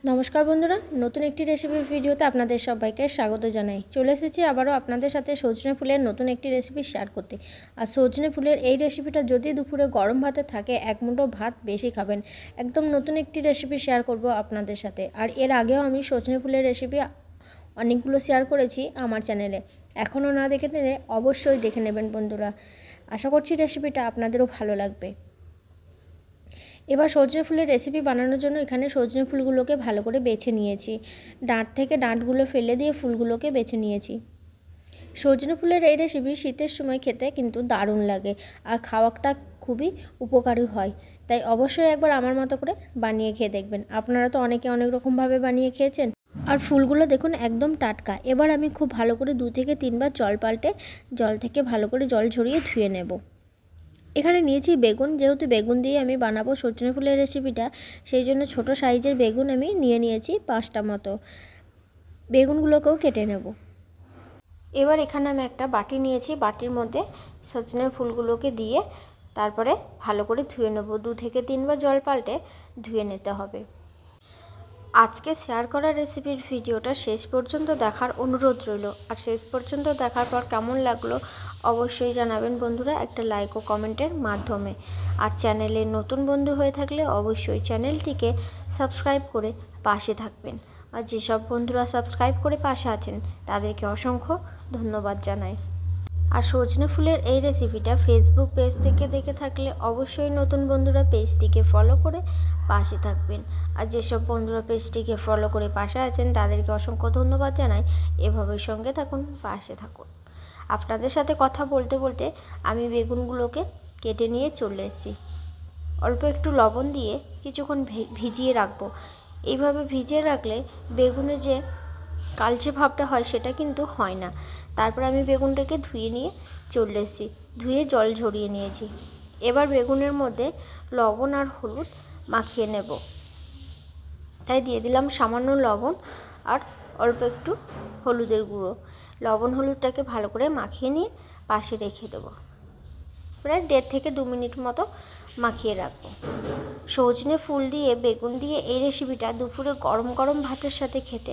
নমস্কার বন্ধুরা, নতুন একটি রেসিপির ভিডিওতে আপনাদের সবাইকে স্বাগত জানাই। চলে এসেছি আবারও আপনাদের সাথে সজনে ফুলের নতুন একটি রেসিপি শেয়ার করতে। আর সজনে ফুলের এই রেসিপিটা যদি দুপুরে গরম ভাতে থাকে, এক মুঠো ভাত বেশি খাবেন। একদম নতুন একটি রেসিপি শেয়ার করব আপনাদের সাথে। আর এর আগেও আমি সজনে ফুলের রেসিপি অনেকগুলো শেয়ার করেছি আমার চ্যানেলে। এখনও না দেখে নিলে অবশ্যই দেখে নেবেন বন্ধুরা। আশা করছি রেসিপিটা আপনাদেরও ভালো লাগবে। এবার সজনে ফুলের রেসিপি বানানোর জন্য এখানে সজনে ফুলগুলোকে ভালো করে বেছে নিয়েছি। ডাঁট থেকে ডাঁটগুলো ফেলে দিয়ে ফুলগুলোকে বেছে নিয়েছি। সজনে ফুলের এই রেসিপি শীতের সময় খেতে কিন্তু দারুণ লাগে আর খাওয়াটা খুবই উপকারী হয়। তাই অবশ্যই একবার আমার মতো করে বানিয়ে খেয়ে দেখবেন। আপনারা তো অনেকে অনেক রকমভাবে বানিয়ে খেয়েছেন। আর ফুলগুলো দেখুন একদম টাটকা। এবার আমি খুব ভালো করে 2 থেকে 3 বার জল পাল্টে জল থেকে ভালো করে জল ঝরিয়ে ধুয়ে নেব। এখানে নিয়েছি বেগুন। যেহেতু বেগুন দিয়ে আমি বানাবো সজনে ফুলের রেসিপিটা, সেই জন্য ছোট সাইজের বেগুন আমি নিয়েছি 5টা মতো। বেগুনগুলোকেও কেটে নেব। এবার এখানে আমি একটা বাটি নিয়েছি, বাটির মধ্যে সজনে ফুলগুলোকে দিয়ে তারপরে ভালো করে ধুয়ে নেব। 2 থেকে 3 বার জল পাল্টে ধুয়ে নিতে হবে। আজকে শেয়ার করা রেসিপির ভিডিওটা শেষ পর্যন্ত দেখার অনুরোধ রইল। আর শেষ পর্যন্ত দেখার পর কেমন লাগলো অবশ্যই জানাবেন বন্ধুরা, একটা লাইক ও কমেন্টের মাধ্যমে। আর চ্যানেলে নতুন বন্ধু হয়ে থাকলে অবশ্যই চ্যানেলটিকে সাবস্ক্রাইব করে পাশে থাকবেন। আর যেসব বন্ধুরা সাবস্ক্রাইব করে পাশে আছেন তাদেরকে অসংখ্য ধন্যবাদ জানাই। আর সজনে ফুলের এই রেসিপিটা ফেসবুক পেজ থেকে দেখে থাকলে অবশ্যই নতুন বন্ধুরা পেজটিকে ফলো করে পাশে থাকবেন। আর যেসব বন্ধুরা পেজটিকে ফলো করে পাশে আছেন তাদেরকে অসংখ্য ধন্যবাদ জানাই। এভাবেই সঙ্গে থাকুন, পাশে থাকুন। আপনাদের সাথে কথা বলতে বলতে আমি বেগুনগুলোকে কেটে নিয়ে চলে এসেছি। অল্প একটু লবণ দিয়ে কিছুক্ষণ ভিজিয়ে রাখবো। এইভাবে ভিজিয়ে রাখলে বেগুনের যে কালচে ভাবটা হয় সেটা কিন্তু হয় না। তারপর আমি বেগুনটাকে ধুয়ে নিয়ে চলে এসেছি। ধুয়ে জল ঝরিয়ে নিয়েছি। এবার বেগুনের মধ্যে লবণ আর হলুদ মাখিয়ে নেব। তাই দিয়ে দিলাম সামান্য লবণ আর অল্প একটু হলুদের গুঁড়ো। লবণ হলুদটাকে ভালো করে মাখিয়ে নিয়ে পাশে রেখে দেবো। প্রায় 1.5 থেকে 2 মিনিট মতো মাখিয়ে রাখবো। সজনে ফুল দিয়ে বেগুন দিয়ে এই রেসিপিটা দুপুরে গরম গরম ভাতের সাথে খেতে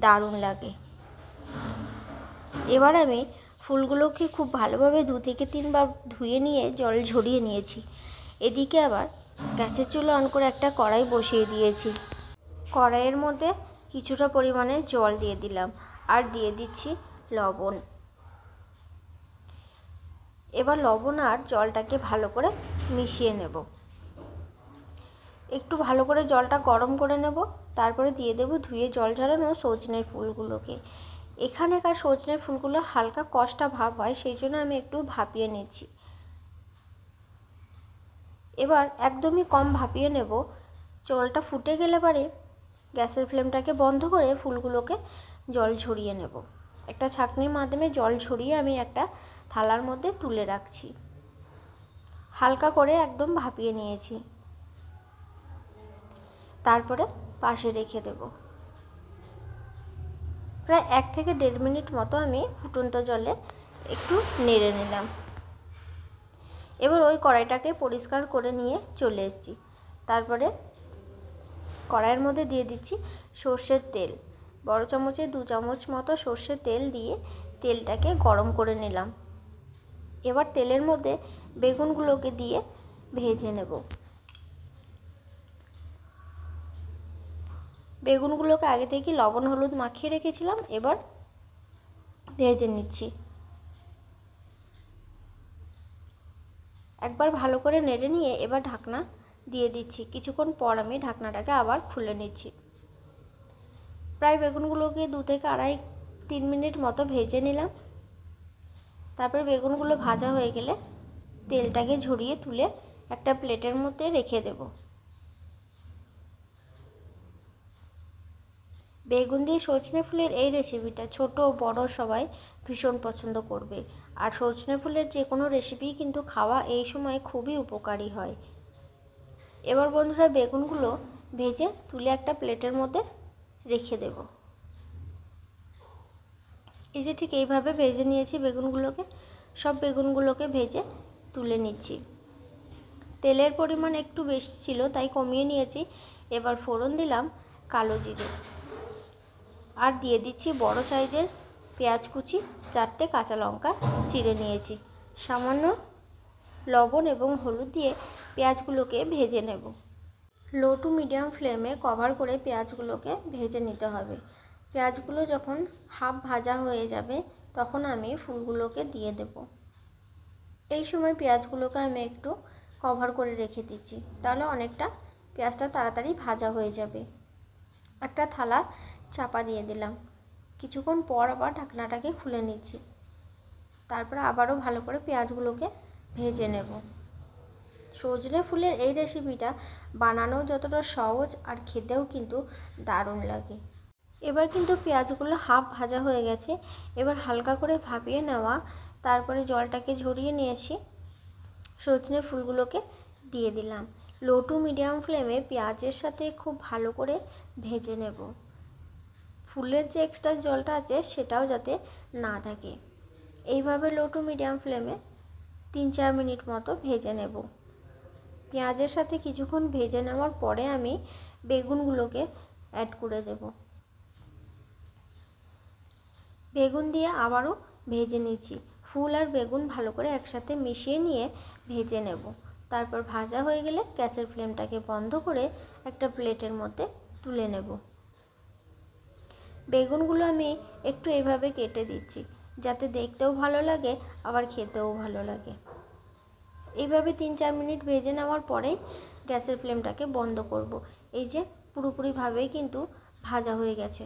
দারুণ লাগে। এবার আমি ফুলগুলোকে খুব ভালোভাবে 2 থেকে 3 বার ধুয়ে নিয়ে জল ঝরিয়ে নিয়েছি। এদিকে আবার গ্যাসের চুলা অন করে একটা কড়াই বসিয়ে দিয়েছি। কড়াইয়ের মধ্যে কিছুটা পরিমাণে জল দিয়ে দিলাম আর দিয়ে দিচ্ছি লবণ। এবার লবণ আর জলটাকে ভালো করে মিশিয়ে নেব। একটু ভালো করে জলটা গরম করে নেব। তারপরে দিয়ে দেব ধুয়ে জল ঝরানো সজনের ফুলগুলোকে। এখানেকার সজনের ফুলগুলো হালকা কষা ভাব হয়, সেই জন্য আমি একটু ভাপিয়ে নিচ্ছি। এবার একদমই কম ভাপিয়ে নেব। জলটা ফুটে গেলে পরে গ্যাসের ফ্লেমটাকে বন্ধ করে ফুলগুলোকে জল ঝরিয়ে নেব। একটা ছাঁকনির মাধ্যমে জল ঝরিয়ে আমি একটা থালার মধ্যে তুলে রাখছি। হালকা করে একদম ভাপিয়ে নিয়েছি। তারপরে পাশে রেখে দেব। প্রায় 1 থেকে 1.5 মিনিট মতো আমি ফুটন্ত জলে একটু নেড়ে নিলাম। এবার ওই কড়াইটাকে পরিষ্কার করে নিয়ে চলে এসেছি। তারপরে কড়াইয়ের মধ্যে দিয়ে দিচ্ছি সর্ষের তেল। বড় চামচে 2 চামচ মতো সর্ষের তেল দিয়ে তেলটাকে গরম করে নিলাম। এবার তেলের মধ্যে বেগুনগুলোকে দিয়ে ভেজে নেব। বেগুনগুলোকে আগে থেকে লবণ হলুদ মাখিয়ে রেখেছিলাম, এবার ভেজে নিচ্ছি। একবার ভালো করে নেড়ে নিয়ে এবার ঢাকনা দিয়ে দিচ্ছি। কিছুক্ষণ পর আমি ঢাকনাটাকে আবার খুলে নিচ্ছি। প্রায় বেগুনগুলোকে 2 থেকে 2.5-3 মিনিট মতো ভেজে নিলাম। তারপরে বেগুনগুলো ভাজা হয়ে গেলে তেলটাকে ঝরিয়ে তুলে একটা প্লেটের মধ্যে রেখে দেব। বেগুন দিয়ে সজনে ফুলের এই রেসিপিটা ছোট ও বড় সবাই ভীষণ পছন্দ করবে। আর সজনে ফুলের যে কোনো রেসিপি কিন্তু খাওয়া এই সময় খুবই উপকারী হয়। এবার বন্ধুরা বেগুনগুলো ভেজে তুলে একটা প্লেটের মধ্যে রেখে দেব। এই যে ঠিক এইভাবে ভেজে নিয়েছি বেগুনগুলোকে। সব বেগুনগুলোকে ভেজে তুলে নিচ্ছি। তেলের পরিমাণ একটু বেশি ছিল তাই কমিয়ে নিয়েছি। এবার ফোড়ন দিলাম কালো জিরে, আর দিয়ে দিচ্ছি বড় সাইজের পেঁয়াজ কুচি, 4টে কাঁচা লঙ্কা চিড়ে নিয়েছি। সামান্য লবণ এবং হলুদ দিয়ে পেঁয়াজগুলোকে ভেজে নেব। লো টু মিডিয়াম ফ্লেমে কভার করে পেঁয়াজগুলোকে ভেজে নিতে হবে। পেঁয়াজগুলো যখন হাফ ভাজা হয়ে যাবে তখন আমি ফুলগুলোকে দিয়ে দেব। এই সময় পেঁয়াজগুলোকে আমি একটু কভার করে রেখে দিচ্ছি, তাহলে অনেকটা পেঁয়াজটা তাড়াতাড়ি ভাজা হয়ে যাবে। একটা থালা চাপা দিয়ে দিলাম। কিছুক্ষণ পর আবার ঢাকনাটাকে খুলে নিচ্ছি। তারপর আবারও ভালো করে পেঁয়াজগুলোকে ভেজে নেব। সজনে ফুলের এই রেসিপিটা বানানো যতটা সহজ আর খেতেও কিন্তু দারুণ লাগে। এবার কিন্তু পেঁয়াজগুলো হাফ ভাজা হয়ে গেছে। এবার হালকা করে ভাপিয়ে নেওয়া, তারপরে জলটাকে ঝরিয়ে নিয়েছি, সজনে ফুলগুলোকে দিয়ে দিলাম। লো টু মিডিয়াম ফ্লেমে পেঁয়াজের সাথে খুব ভালো করে ভেজে নেব। ফুলের যে এক্সট্রা জলটা আছে সেটাও যাতে না থাকে। এইভাবে লো টু মিডিয়াম ফ্লেমে 3-4 মিনিট মতো ভেজে নেব। পেঁয়াজের সাথে কিছুক্ষণ ভেজে নেওয়ার পরে আমি বেগুনগুলোকে অ্যাড করে দেব। বেগুন দিয়ে আবারও ভেজে নিচ্ছি। ফুল আর বেগুন ভালো করে একসাথে মিশিয়ে নিয়ে ভেজে নেব। তারপর ভাজা হয়ে গেলে গ্যাসের ফ্লেমটাকে বন্ধ করে একটা প্লেটের মধ্যে তুলে নেব। বেগুনগুলো আমি একটু এইভাবে কেটে দিচ্ছি যাতে দেখতেও ভালো লাগে আবার খেতেও ভালো লাগে। এইভাবে 3-4 মিনিট ভেজে নেওয়ার পরেই গ্যাসের ফ্লেমটাকে বন্ধ করব। এই যে পুরোপুরিভাবেই কিন্তু ভাজা হয়ে গেছে।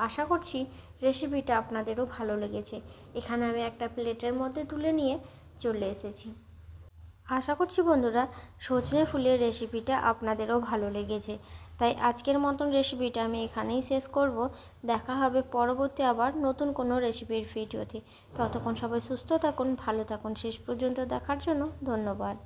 আশা করছি রেসিপিটা আপনাদেরও ভালো লেগেছে। এখানে আমি একটা প্লেটের মধ্যে তুলে নিয়ে চলে এসেছি। আশা করছি বন্ধুরা সজনে ফুলের রেসিপিটা আপনাদেরও ভালো লেগেছে। তাই আজকের মতন রেসিপিটা আমি এখানেই শেষ করব। দেখা হবে পরবর্তী আবার নতুন কোনো রেসিপির ভিডিওতে। ততক্ষণ সবাই সুস্থ থাকুন, ভালো থাকুন। শেষ পর্যন্ত দেখার জন্য ধন্যবাদ।